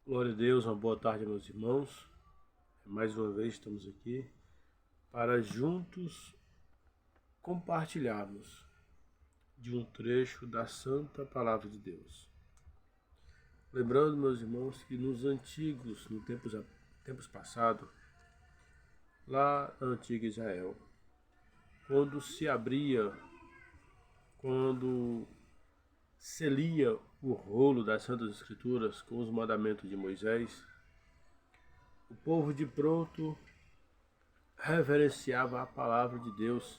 Glória a Deus, uma boa tarde, meus irmãos. Mais uma vez estamos aqui para juntos compartilharmos de um trecho da Santa Palavra de Deus. Lembrando, meus irmãos, que nos antigos, nos tempos passados, lá na antiga Israel, quando se abria, quando se lia o rolo das Santas Escrituras com os mandamentos de Moisés, o povo de pronto reverenciava a palavra de Deus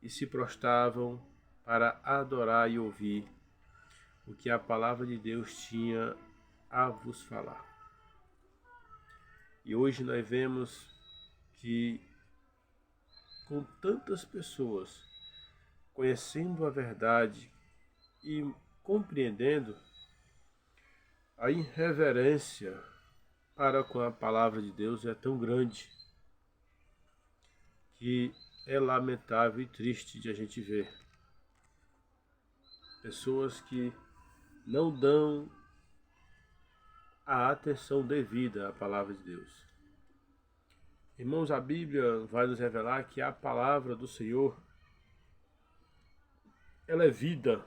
e se prostravam para adorar e ouvir o que a palavra de Deus tinha a vos falar. E hoje nós vemos que com tantas pessoas conhecendo a verdade e compreendendo, a irreverência para com a palavra de Deus é tão grande que é lamentável e triste de a gente ver pessoas que não dão a atenção devida à palavra de Deus. Irmãos, a Bíblia vai nos revelar que a palavra do Senhor, ela é vida,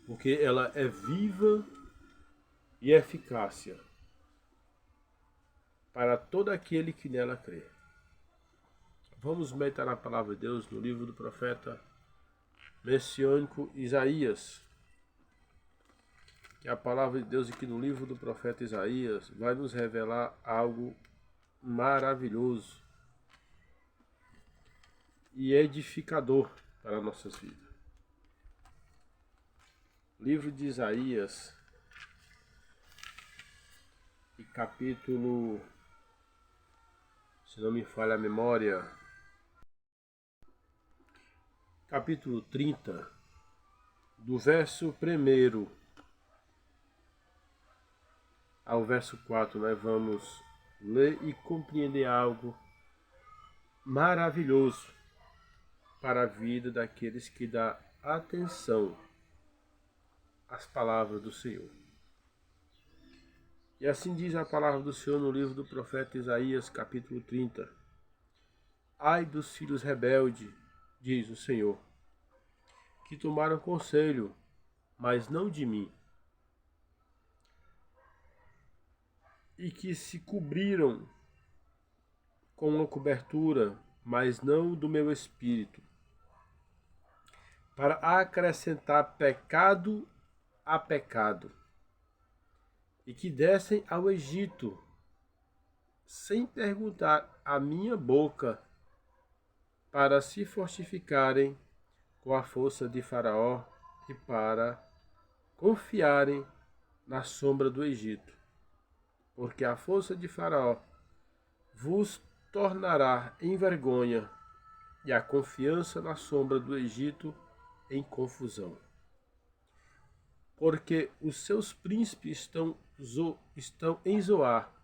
porque ela é viva e eficácia para todo aquele que nela crê. Vamos meditar na palavra de Deus no livro do profeta messiânico Isaías. Que a palavra de Deus aqui no livro do profeta Isaías vai nos revelar algo maravilhoso e edificador para nossas vidas. Livro de Isaías, e capítulo, se não me falha a memória, capítulo 30, do verso 1 ao verso 4, nós vamos ler e compreender algo maravilhoso para a vida daqueles que dão atenção às palavras do Senhor. E assim diz a palavra do Senhor no livro do profeta Isaías, capítulo 30. Ai dos filhos rebeldes, diz o Senhor, que tomaram conselho, mas não de mim, e que se cobriram com uma cobertura, mas não do meu espírito, para acrescentar pecado a pecado, e que descem ao Egito, sem perguntar à minha boca, para se fortificarem com a força de Faraó e para confiarem na sombra do Egito. Porque a força de Faraó vos tornará em vergonha, e a confiança na sombra do Egito em confusão. Porque os seus príncipes estão em Zoar,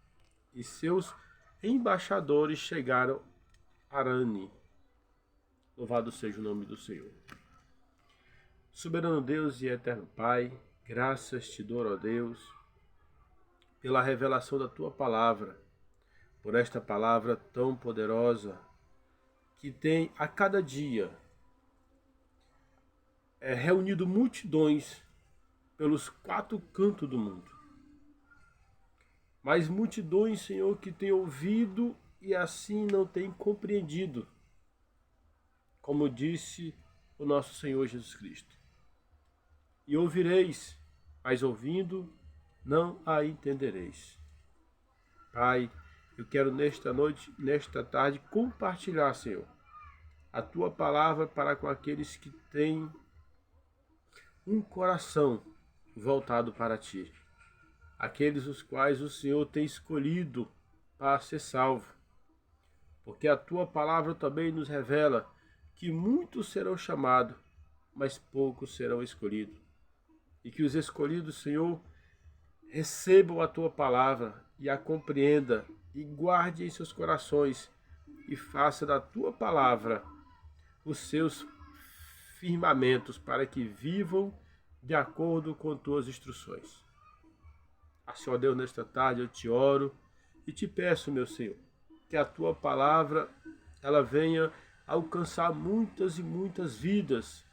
e seus embaixadores chegaram a Harane. Louvado seja o nome do Senhor. Soberano Deus e eterno Pai, graças te dou, ó Deus, pela revelação da tua palavra, por esta palavra tão poderosa, que tem a cada dia reunido multidões pelos quatro cantos do mundo. Mas multidões, Senhor, que têm ouvido e assim não têm compreendido, como disse o nosso Senhor Jesus Cristo. E ouvireis, mas ouvindo, não a entendereis. Pai, eu quero nesta noite, nesta tarde, compartilhar, Senhor, a tua palavra para com aqueles que têm um coração voltado para ti. Aqueles os quais o Senhor tem escolhido para ser salvo. Porque a tua palavra também nos revela que muitos serão chamados, mas poucos serão escolhidos. E que os escolhidos, Senhor, recebam a tua palavra e a compreenda e guarde em seus corações e faça da tua palavra os seus firmamentos para que vivam de acordo com tuas instruções. Assim, ó Deus, nesta tarde eu te oro e te peço, meu Senhor, que a tua palavra ela venha alcançar muitas e muitas vidas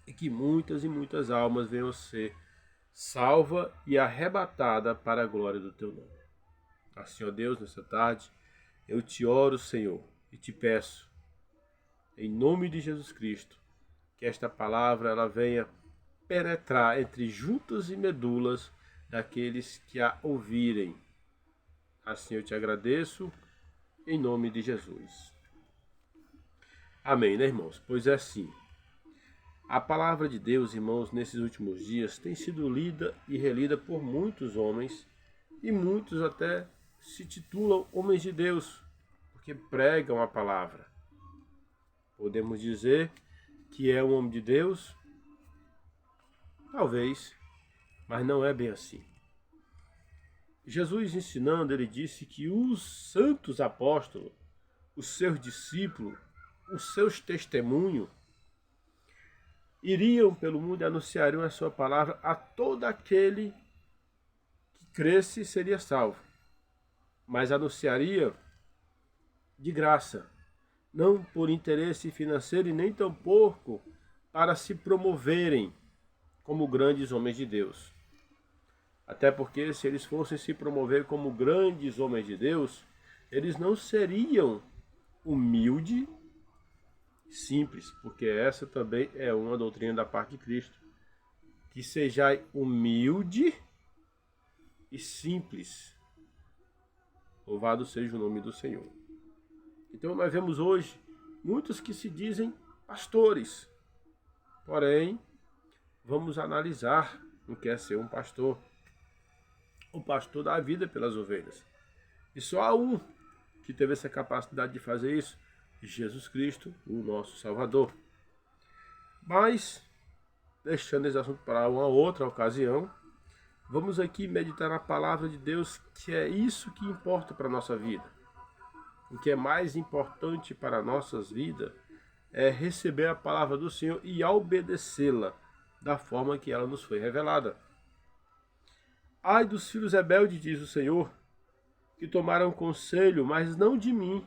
e que muitas e muitas almas venham ser salva e arrebatada para a glória do teu nome. Assim, ó Deus, nesta tarde eu te oro, Senhor, e te peço, em nome de Jesus Cristo, que esta palavra ela venha penetrar entre juntas e medulas daqueles que a ouvirem. Assim eu te agradeço, em nome de Jesus. Amém, né, irmãos? Pois é assim. A palavra de Deus, irmãos, nesses últimos dias tem sido lida e relida por muitos homens e muitos até se titulam homens de Deus, porque pregam a palavra. Podemos dizer que é um homem de Deus? Talvez, mas não é bem assim. Jesus ensinando, ele disse que os santos apóstolos, os seus discípulos, os seus testemunhos, iriam pelo mundo e anunciariam a sua palavra a todo aquele que cresce seria salvo. Mas anunciaria de graça, não por interesse financeiro e nem tampouco para se promoverem como grandes homens de Deus. Até porque se eles fossem se promover como grandes homens de Deus, eles não seriam humildes, simples, porque essa também é uma doutrina da parte de Cristo. Que sejais humilde e simples. Louvado seja o nome do Senhor. Então nós vemos hoje muitos que se dizem pastores. Porém, vamos analisar o que é ser um pastor. O pastor dá a vida pelas ovelhas. E só há um que teve essa capacidade de fazer isso: Jesus Cristo, o nosso Salvador. Mas, deixando esse assunto para uma outra ocasião, vamos aqui meditar na palavra de Deus, que é isso que importa para a nossa vida. O que é mais importante para nossas vidas é receber a palavra do Senhor e obedecê-la da forma que ela nos foi revelada. Ai dos filhos rebeldes, diz o Senhor, que tomaram conselho, mas não de mim,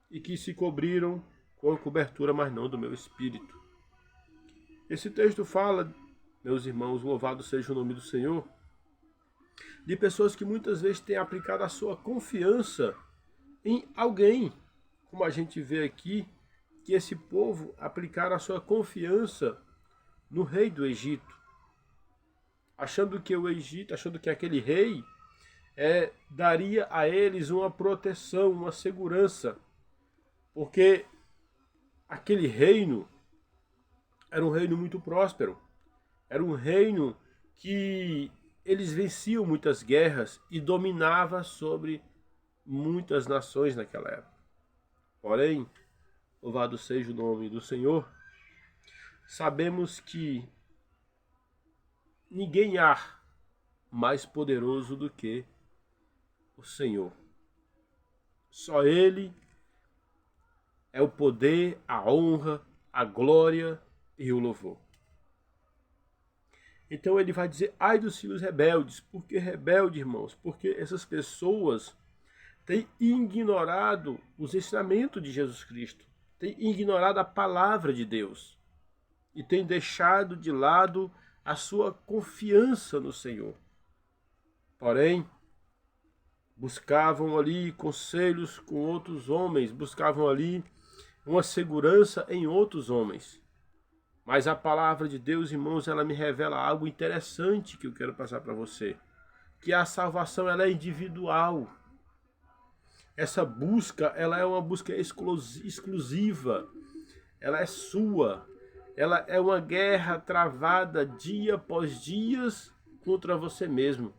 e que se cobriram com a cobertura, mas não do meu espírito. Esse texto fala, meus irmãos, louvado seja o nome do Senhor, de pessoas que muitas vezes têm aplicado a sua confiança em alguém, como a gente vê aqui, que esse povo aplicaram a sua confiança no rei do Egito, achando que aquele rei daria a eles uma proteção, uma segurança, porque aquele reino era um reino muito próspero, era um reino que eles venciam muitas guerras e dominava sobre muitas nações naquela época. Porém, louvado seja o nome do Senhor, sabemos que ninguém há mais poderoso do que o Senhor. Só Ele é o poder, a honra, a glória e o louvor. Então ele vai dizer, ai dos filhos rebeldes. Por que rebelde, irmãos? Porque essas pessoas têm ignorado os ensinamentos de Jesus Cristo, têm ignorado a palavra de Deus e têm deixado de lado a sua confiança no Senhor. Porém, buscavam ali conselhos com outros homens, buscavam ali uma segurança em outros homens. Mas a palavra de Deus, irmãos, ela me revela algo interessante que eu quero passar para você. Que a salvação ela é individual. Essa busca, ela é uma busca exclusiva. Ela é sua. Ela é uma guerra travada dia após dia contra você mesmo.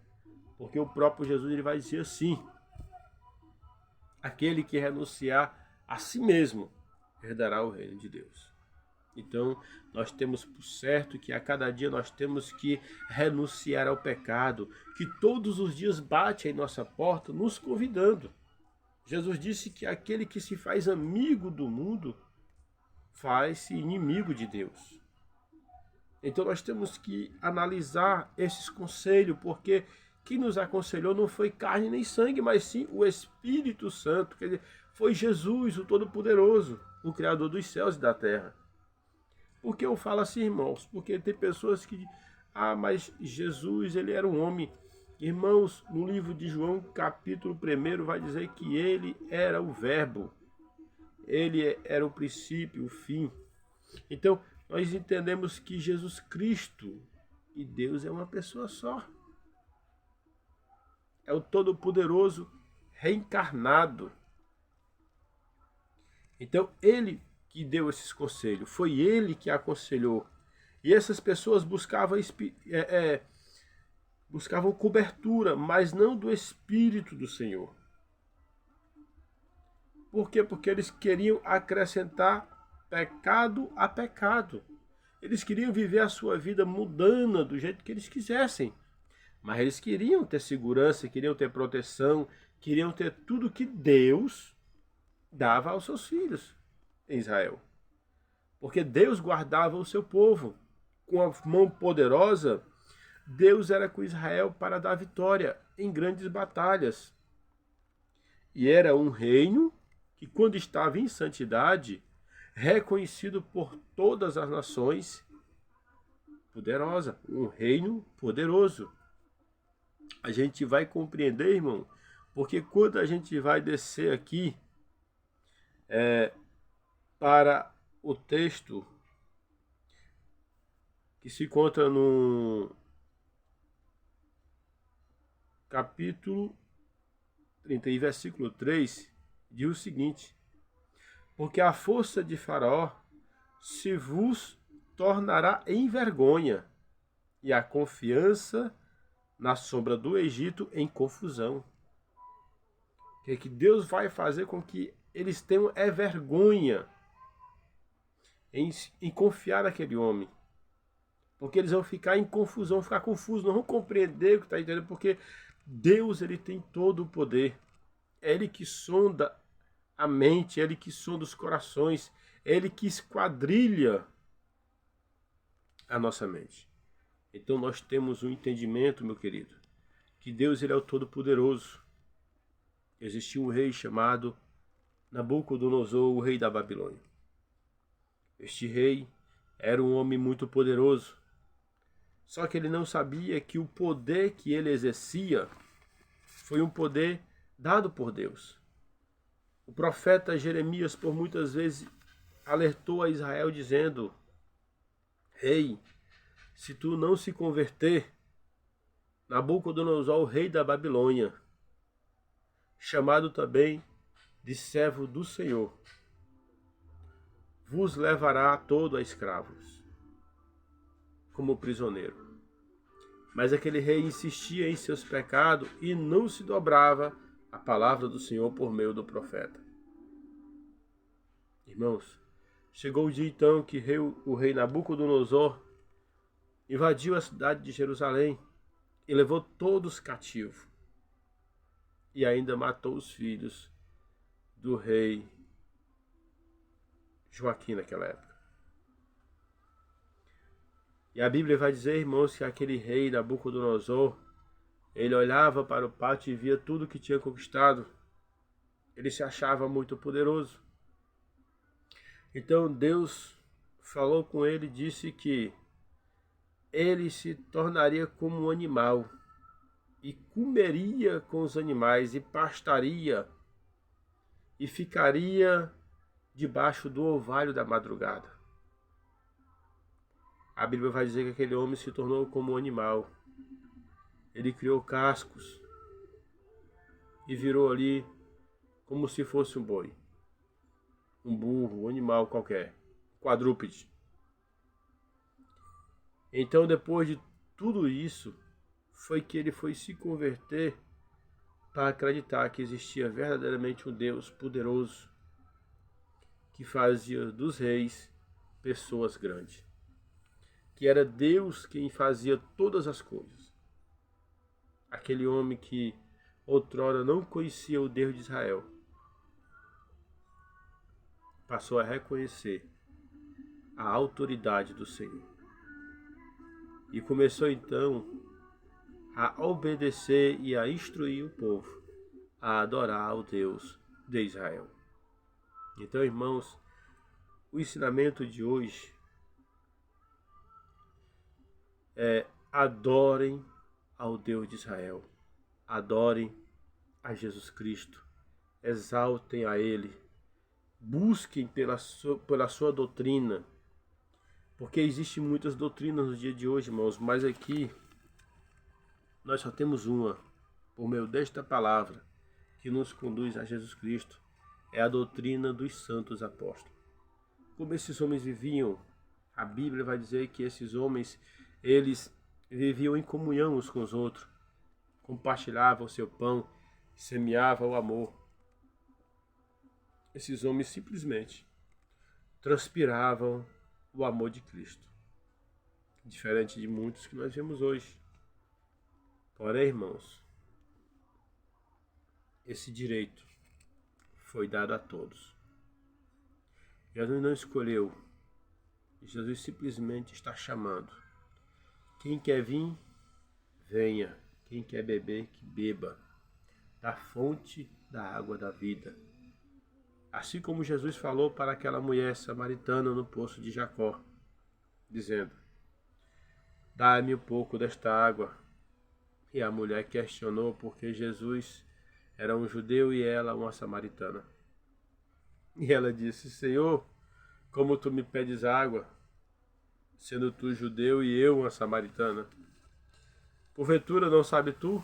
Porque o próprio Jesus ele vai dizer assim: aquele que renunciar a si mesmo herdará o reino de Deus. Então, nós temos por certo que a cada dia nós temos que renunciar ao pecado, que todos os dias bate em nossa porta nos convidando. Jesus disse que aquele que se faz amigo do mundo faz-se inimigo de Deus. Então nós temos que analisar esses conselhos, porque quem nos aconselhou não foi carne nem sangue, mas sim o Espírito Santo. Quer dizer, foi Jesus, o Todo-Poderoso, o Criador dos céus e da terra. Por que eu falo assim, irmãos? Porque tem pessoas que... mas Jesus, ele era um homem. Irmãos, no livro de João, capítulo 1, vai dizer que ele era o Verbo. Ele era o princípio, o fim. Então, nós entendemos que Jesus Cristo e Deus é uma pessoa só. É o Todo-Poderoso reencarnado. Então, ele que deu esses conselhos, foi ele que aconselhou. E essas pessoas buscavam cobertura, mas não do Espírito do Senhor. Por quê? Porque eles queriam acrescentar pecado a pecado. Eles queriam viver a sua vida mundana do jeito que eles quisessem. Mas eles queriam ter segurança, queriam ter proteção, queriam ter tudo que Deus dava aos seus filhos em Israel. Porque Deus guardava o seu povo. Com a mão poderosa, Deus era com Israel para dar vitória em grandes batalhas. E era um reino que, quando estava em santidade, reconhecido por todas as nações, poderosa, um reino poderoso. A gente vai compreender, irmão, porque quando a gente vai descer aqui para o texto que se encontra no capítulo 30, versículo 3, diz o seguinte: porque a força de Faraó se vos tornará em vergonha, e a confiança na sombra do Egito em confusão. Que Deus vai fazer com que eles tenham vergonha em confiar naquele homem. Porque eles vão ficar em confusão, vão ficar confusos, não vão compreender o que está entendendo, porque Deus, ele tem todo o poder. É Ele que sonda a mente, é Ele que sonda os corações, é Ele que esquadrilha a nossa mente. Então nós temos um entendimento, meu querido, que Deus, ele é o Todo-Poderoso. Existia um rei chamado Nabucodonosor, o rei da Babilônia. Este rei era um homem muito poderoso. Só que ele não sabia que o poder que ele exercia foi um poder dado por Deus. O profeta Jeremias, por muitas vezes, alertou a Israel dizendo: Rei, se tu não se converter, Nabucodonosor, o rei da Babilônia, chamado também de servo do Senhor, vos levará todo a escravos, como prisioneiro. Mas aquele rei insistia em seus pecados e não se dobrava à palavra do Senhor por meio do profeta. Irmãos, chegou o dia então que o rei Nabucodonosor invadiu a cidade de Jerusalém e levou todos cativos. E ainda matou os filhos do rei Joaquim naquela época. E a Bíblia vai dizer, irmãos, que aquele rei Nabucodonosor, ele olhava para o pátio e via tudo que tinha conquistado. Ele se achava muito poderoso. Então Deus falou com ele e disse que ele se tornaria como um animal e comeria com os animais e pastaria e ficaria debaixo do orvalho da madrugada. A Bíblia vai dizer que aquele homem se tornou como um animal. Ele criou cascos e virou ali como se fosse um boi, um burro, um animal qualquer, quadrúpede. Então, depois de tudo isso, foi que ele foi se converter para acreditar que existia verdadeiramente um Deus poderoso que fazia dos reis pessoas grandes. Que era Deus quem fazia todas as coisas. Aquele homem que outrora não conhecia o Deus de Israel, passou a reconhecer a autoridade do Senhor. E começou então a obedecer e a instruir o povo a adorar o Deus de Israel. Então, irmãos, o ensinamento de hoje é: adorem ao Deus de Israel, adorem a Jesus Cristo, exaltem a Ele, busquem pela sua doutrina, porque existem muitas doutrinas no dia de hoje, irmãos, mas aqui nós só temos uma, por meio desta palavra, que nos conduz a Jesus Cristo, é a doutrina dos santos apóstolos. Como esses homens viviam, a Bíblia vai dizer que esses homens, eles viviam em comunhão uns com os outros, compartilhavam o seu pão, semeavam o amor. Esses homens simplesmente transpiravam o amor de Cristo, diferente de muitos que nós vemos hoje. Porém, irmãos, esse direito foi dado a todos. Jesus não escolheu, Jesus simplesmente está chamando. Quem quer vir, venha. Quem quer beber, que beba da fonte da água da vida. Assim como Jesus falou para aquela mulher samaritana no poço de Jacó, dizendo: dá-me um pouco desta água. E a mulher questionou porque Jesus era um judeu e ela uma samaritana. E ela disse: Senhor, como tu me pedes água, sendo tu judeu e eu uma samaritana? Porventura não sabe tu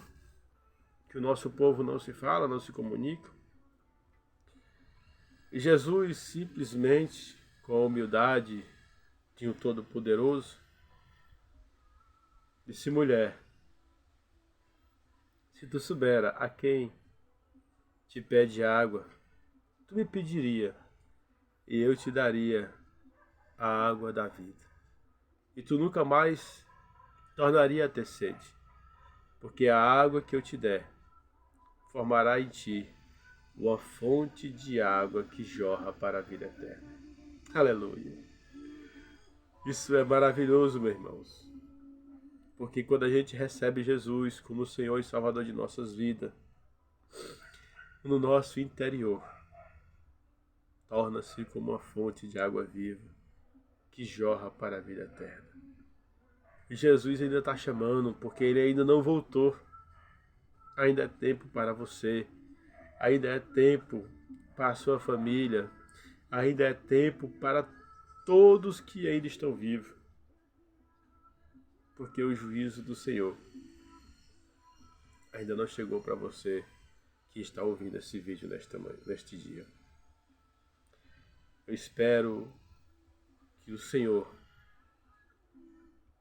que o nosso povo não se fala, não se comunica? E Jesus simplesmente, com a humildade de um Todo-Poderoso, disse: mulher, se tu soubera a quem te pede água, tu me pediria, e eu te daria a água da vida. E tu nunca mais tornaria a ter sede, porque a água que eu te der formará em ti uma fonte de água que jorra para a vida eterna. Aleluia! Isso é maravilhoso, meus irmãos, porque quando a gente recebe Jesus como Senhor e Salvador de nossas vidas, no nosso interior, torna-se como uma fonte de água viva que jorra para a vida eterna. E Jesus ainda está chamando, porque Ele ainda não voltou. Ainda é tempo para você, ainda é tempo para a sua família, ainda é tempo para todos que ainda estão vivos, porque o juízo do Senhor ainda não chegou para você que está ouvindo esse vídeo neste dia. Eu espero que o Senhor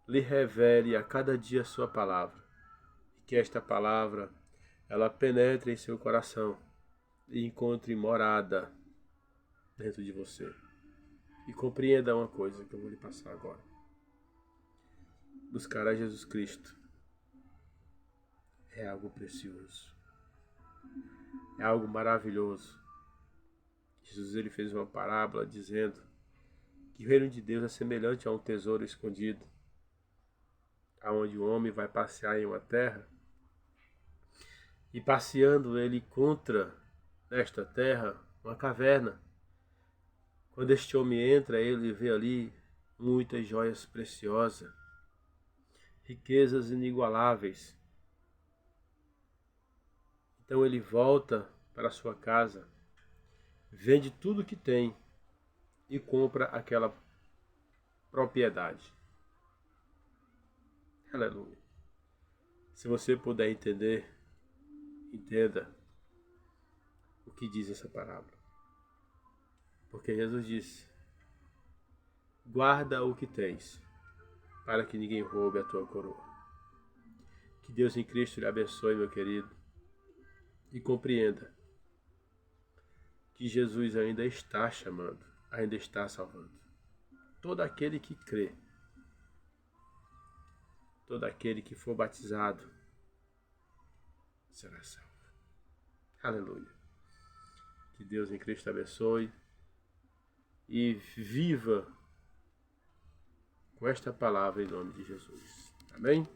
lhe revele a cada dia a sua palavra, e que esta palavra ela penetre em seu coração e encontre morada dentro de você. E compreenda uma coisa que eu vou lhe passar agora. Buscar a Jesus Cristo é algo precioso, é algo maravilhoso. Jesus ele fez uma parábola dizendo que o reino de Deus é semelhante a um tesouro escondido, aonde o homem vai passear em uma terra e passeando ele encontra nesta terra uma caverna. Quando este homem entra, ele vê ali muitas joias preciosas, riquezas inigualáveis. Então ele volta para sua casa, vende tudo que tem e compra aquela propriedade. Aleluia. Se você puder entender, entenda o que diz essa parábola. Porque Jesus disse: guarda o que tens, para que ninguém roube a tua coroa. Que Deus em Cristo lhe abençoe, meu querido, e compreenda que Jesus ainda está chamando, ainda está salvando. Todo aquele que crê, todo aquele que for batizado, será salvo. Aleluia. Que Deus em Cristo abençoe e viva com esta palavra em nome de Jesus. Amém?